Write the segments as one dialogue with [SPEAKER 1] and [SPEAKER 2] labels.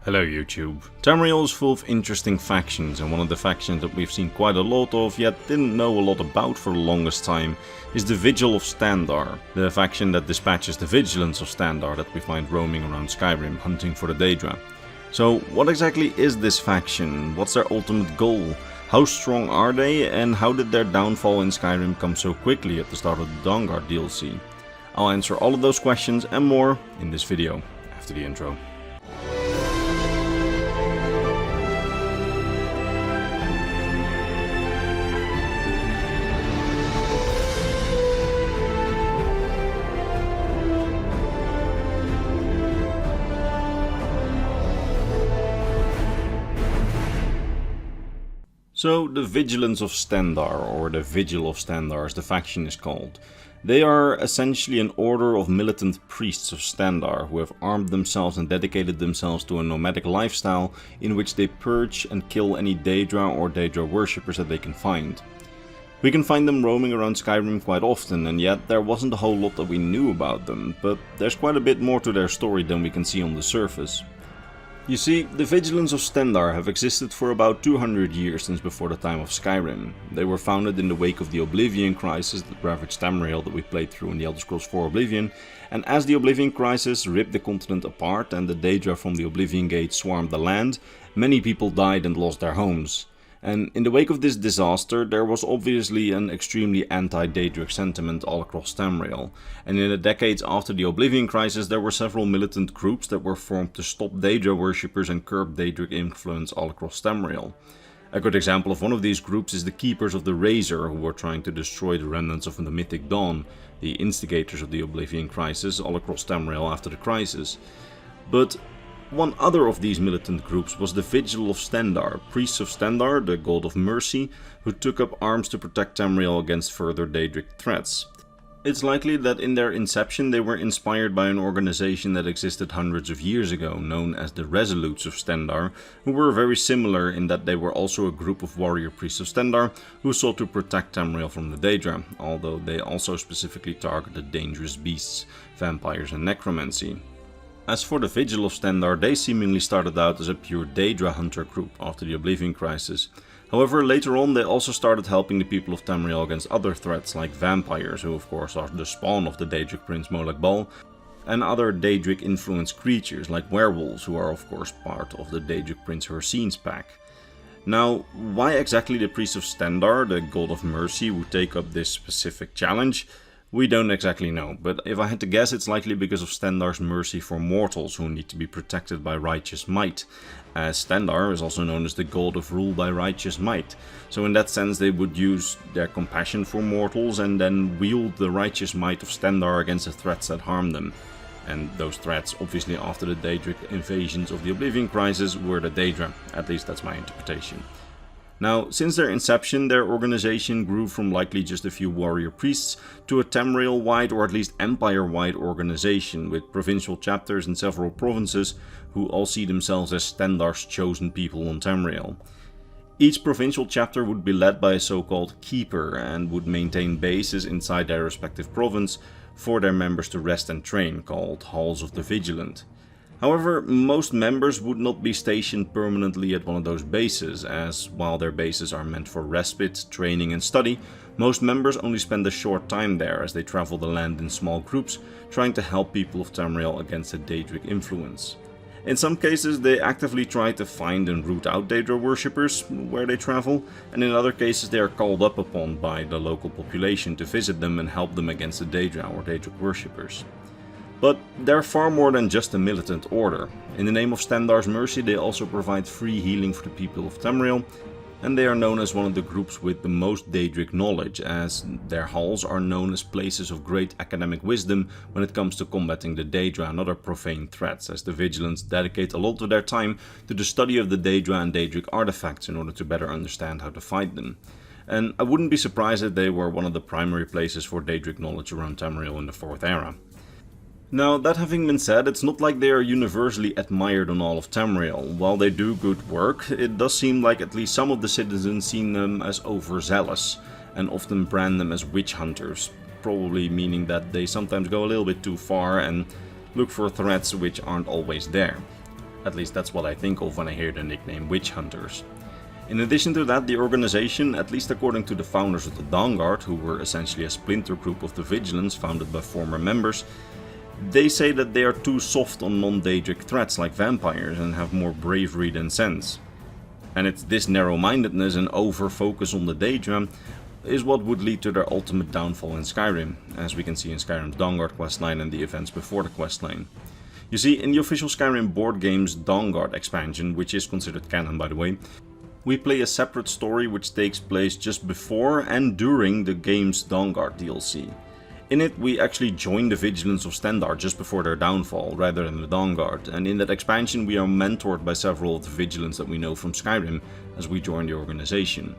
[SPEAKER 1] Hello YouTube. Tamriel is full of interesting factions, and one of the factions that we've seen quite a lot of yet didn't know a lot about for the longest time is the Vigilants of Stendarr, the faction that dispatches the Vigilants of Stendarr that we find roaming around Skyrim hunting for the Daedra. So what exactly is this faction? What's their ultimate goal? How strong are they, and how did their downfall in Skyrim come so quickly at the start of the Dawnguard DLC? I'll answer all of those questions and more in this video, after the intro. So, the Vigilants of Stendarr, or the Vigil of Stendarr as the faction is called. They are essentially an order of militant priests of Stendarr who have armed themselves and dedicated themselves to a nomadic lifestyle in which they purge and kill any Daedra or Daedra worshippers that they can find. We can find them roaming around Skyrim quite often, and yet there wasn't a whole lot that we knew about them, but there's quite a bit more to their story than we can see on the surface. You see, the Vigilants of Stendarr have existed for about 200 years since before the time of Skyrim. They were founded in the wake of the Oblivion crisis that ravaged Tamriel that we played through in the Elder Scrolls 4 Oblivion, and as the Oblivion crisis ripped the continent apart and the Daedra from the Oblivion Gate swarmed the land, many people died and lost their homes. And in the wake of this disaster, there was obviously an extremely anti-Daedric sentiment all across Tamriel. And in the decades after the Oblivion crisis, there were several militant groups that were formed to stop Daedra worshippers and curb Daedric influence all across Tamriel. A good example of one of these groups is the Keepers of the Razor, who were trying to destroy the remnants of the Mythic Dawn, the instigators of the Oblivion crisis, all across Tamriel after the crisis. But one other of these militant groups was the Vigil of Stendarr, priests of Stendarr, the god of mercy, who took up arms to protect Tamriel against further Daedric threats. It's likely that in their inception they were inspired by an organization that existed hundreds of years ago, known as the Resolutes of Stendarr, who were very similar in that they were also a group of warrior priests of Stendarr who sought to protect Tamriel from the Daedra, although they also specifically targeted dangerous beasts, vampires and necromancy. As for the Vigil of Stendarr, they seemingly started out as a pure Daedra hunter group after the Oblivion crisis. However, later on they also started helping the people of Tamriel against other threats like vampires, who of course are the spawn of the Daedric prince Molag Bal, and other Daedric influenced creatures like werewolves, who are of course part of the Daedric prince Hircine's pack. Now, why exactly the priests of Stendarr, the god of mercy, would take up this specific challenge? We don't exactly know, but if I had to guess, it's likely because of Stendarr's mercy for mortals who need to be protected by righteous might, as Stendarr is also known as the god of rule by righteous might. So in that sense they would use their compassion for mortals and then wield the righteous might of Stendarr against the threats that harm them. And those threats, obviously after the Daedric invasions of the Oblivion crisis, were the Daedra, at least that's my interpretation. Now, since their inception, their organization grew from likely just a few warrior priests to a Tamriel-wide or at least Empire-wide organization with provincial chapters in several provinces who all see themselves as Stendarr's chosen people on Tamriel. Each provincial chapter would be led by a so-called keeper and would maintain bases inside their respective province for their members to rest and train, called Halls of the Vigilant. However, most members would not be stationed permanently at one of those bases, as while their bases are meant for respite, training and study, most members only spend a short time there as they travel the land in small groups, trying to help people of Tamriel against the Daedric influence. In some cases they actively try to find and root out Daedra worshippers where they travel, and in other cases they are called up upon by the local population to visit them and help them against the Daedra or Daedric worshippers. But they're far more than just a militant order. In the name of Stendarr's mercy they also provide free healing for the people of Tamriel, and they are known as one of the groups with the most Daedric knowledge, as their halls are known as places of great academic wisdom when it comes to combating the Daedra and other profane threats, as the Vigilants dedicate a lot of their time to the study of the Daedra and Daedric artifacts in order to better understand how to fight them. And I wouldn't be surprised if they were one of the primary places for Daedric knowledge around Tamriel in the 4th era. Now, that having been said, it's not like they are universally admired on all of Tamriel. While they do good work, it does seem like at least some of the citizens see them as overzealous, and often brand them as witch hunters, probably meaning that they sometimes go a little bit too far and look for threats which aren't always there. At least that's what I think of when I hear the nickname Witch Hunters. In addition to that, the organization, at least according to the founders of the Dawnguard, who were essentially a splinter group of the Vigilants founded by former members, they say that they are too soft on non-Daedric threats like vampires and have more bravery than sense. And it's this narrow-mindedness and over-focus on the Daedra is what would lead to their ultimate downfall in Skyrim, as we can see in Skyrim's Dawnguard questline and the events before the questline. You see, in the official Skyrim board game's Dawnguard expansion, which is considered canon by the way, we play a separate story which takes place just before and during the game's Dawnguard DLC. In it, we actually join the Vigilants of Stendarr just before their downfall, rather than the Dawnguard, and in that expansion we are mentored by several of the Vigilants that we know from Skyrim as we join the organization.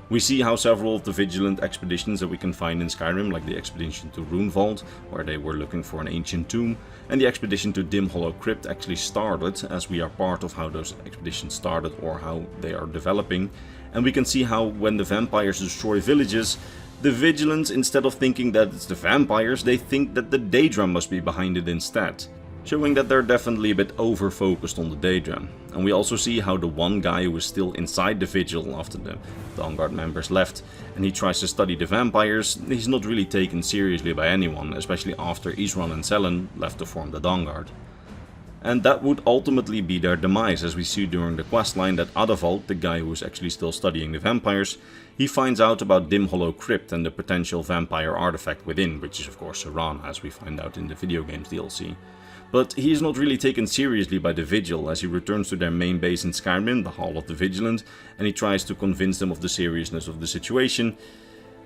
[SPEAKER 1] We see how several of the Vigilant expeditions that we can find in Skyrim, like the expedition to Runevault, where they were looking for an ancient tomb, and the expedition to Dim Hollow Crypt actually started, as we are part of how those expeditions started or how they are developing. And we can see how when the vampires destroy villages, the Vigilants, instead of thinking that it's the vampires, they think that the Daedra must be behind it instead. Showing that they're definitely a bit over-focused on the Daedra. And we also see how the one guy who is still inside the Vigil after the Dawnguard members left and he tries to study the vampires, he's not really taken seriously by anyone, especially after Isran and Selen left to form the Dawnguard. And that would ultimately be their demise, as we see during the questline that Adavald, the guy who is actually still studying the vampires, he finds out about Dim Hollow Crypt and the potential vampire artifact within, which is of course Serana, as we find out in the video games DLC. But he is not really taken seriously by the Vigil, as he returns to their main base in Skyrim, the Hall of the Vigilant, and he tries to convince them of the seriousness of the situation.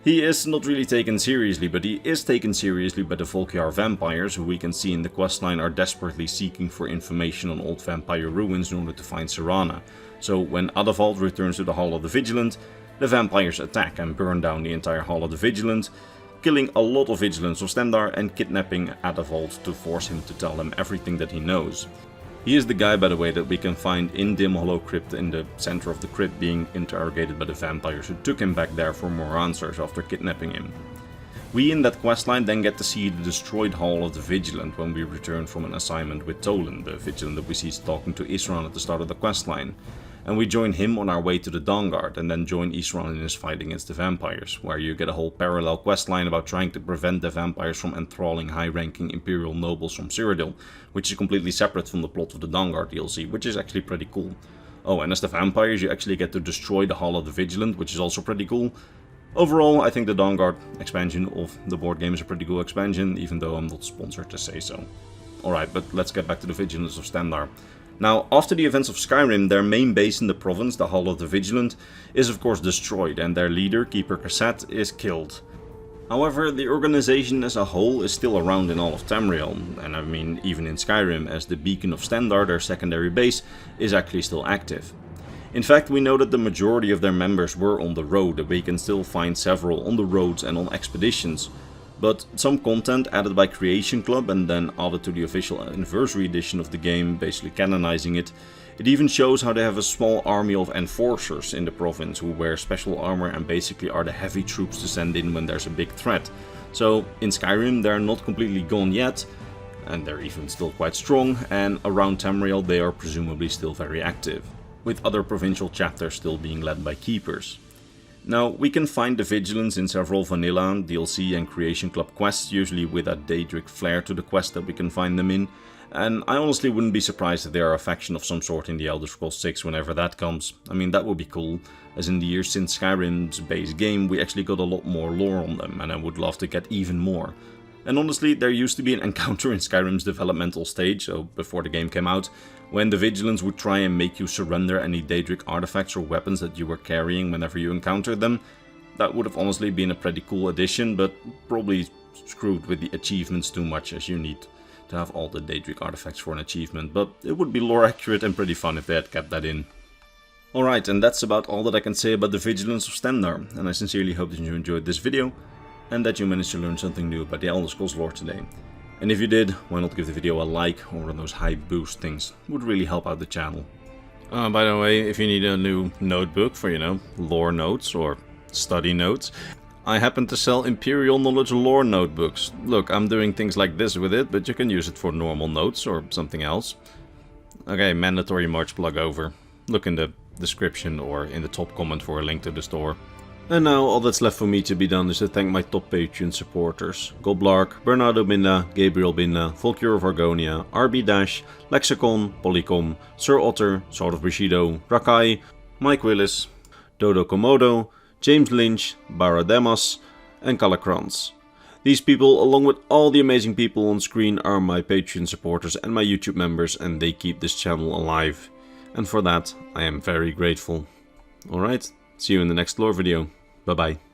[SPEAKER 1] He is not really taken seriously, but he is taken seriously by the Volkjar vampires, who we can see in the questline are desperately seeking for information on old vampire ruins in order to find Serana. So when Adavald returns to the Hall of the Vigilant, the vampires attack and burn down the entire Hall of the Vigilant, killing a lot of Vigilants of Stendarr and kidnapping Adavald to force him to tell them everything that he knows. He is the guy, by the way, that we can find in Dim Hollow Crypt, in the center of the crypt, being interrogated by the vampires who took him back there for more answers after kidnapping him. We in that questline then get to see the destroyed Hall of the Vigilant when we return from an assignment with Tolan, the Vigilant that we see talking to Isran at the start of the questline. And we join him on our way to the Dawnguard and then join Isran in his fight against the vampires, where you get a whole parallel questline about trying to prevent the vampires from enthralling high-ranking Imperial nobles from Cyrodiil, which is completely separate from the plot of the Dawnguard DLC, which is actually pretty cool. Oh, and as the vampires you actually get to destroy the Hall of the Vigilant, which is also pretty cool. Overall, I think the Dawnguard expansion of the board game is a pretty cool expansion, even though I'm not sponsored to say so. Alright, but let's get back to the Vigilants of Stendarr. Now, after the events of Skyrim, their main base in the province, the Hall of the Vigilant, is of course destroyed and their leader, Keeper Cassette, is killed. However, the organization as a whole is still around in all of Tamriel, and I mean even in Skyrim, as the Beacon of Stendarr, their secondary base, is actually still active. In fact, we know that the majority of their members were on the road, and we can still find several on the roads and on expeditions. But some content added by Creation Club and then added to the official anniversary edition of the game, basically canonizing it, it even shows how they have a small army of enforcers in the province who wear special armor and basically are the heavy troops to send in when there's a big threat. So in Skyrim they're not completely gone yet, and they're even still quite strong, and around Tamriel they are presumably still very active, with other provincial chapters still being led by keepers. Now, we can find the Vigilants in several vanilla, DLC and Creation Club quests, usually with a Daedric flair to the quest that we can find them in, and I honestly wouldn't be surprised if they are a faction of some sort in the Elder Scrolls 6 whenever that comes. I mean, that would be cool, as in the years since Skyrim's base game we actually got a lot more lore on them, and I would love to get even more. And honestly, there used to be an encounter in Skyrim's developmental stage, so before the game came out, when the Vigilants would try and make you surrender any Daedric artifacts or weapons that you were carrying whenever you encountered them. That would have honestly been a pretty cool addition, but probably screwed with the achievements too much, as you need to have all the Daedric artifacts for an achievement, but it would be lore accurate and pretty fun if they had kept that in. Alright, and that's about all that I can say about the Vigilants of Stendarr, and I sincerely hope that you enjoyed this video, and that you managed to learn something new about the Elder Scrolls lore today. And if you did, why not give the video a like or one of those hype boost things, it would really help out the channel. By the way, if you need a new notebook for, lore notes or study notes, I happen to sell Imperial Knowledge Lore notebooks. Look, I'm doing things like this with it, but you can use it for normal notes or something else. Okay, mandatory March plug over. Look in the description or in the top comment for a link to the store. And now all that's left for me to be done is to thank my top Patreon supporters. Goblark, Bernardo Binda, Gabriel Binda, Volcure of Argonia, RB Dash, Lexicon, Polycom, Sir Otter, Sword of Bushido, Rakai, Mike Willis, Dodo Komodo, James Lynch, Barademas, and Kalakranz. These people, along with all the amazing people on screen, are my Patreon supporters and my YouTube members, and they keep this channel alive. And for that, I am very grateful. Alright, see you in the next lore video. Bye bye.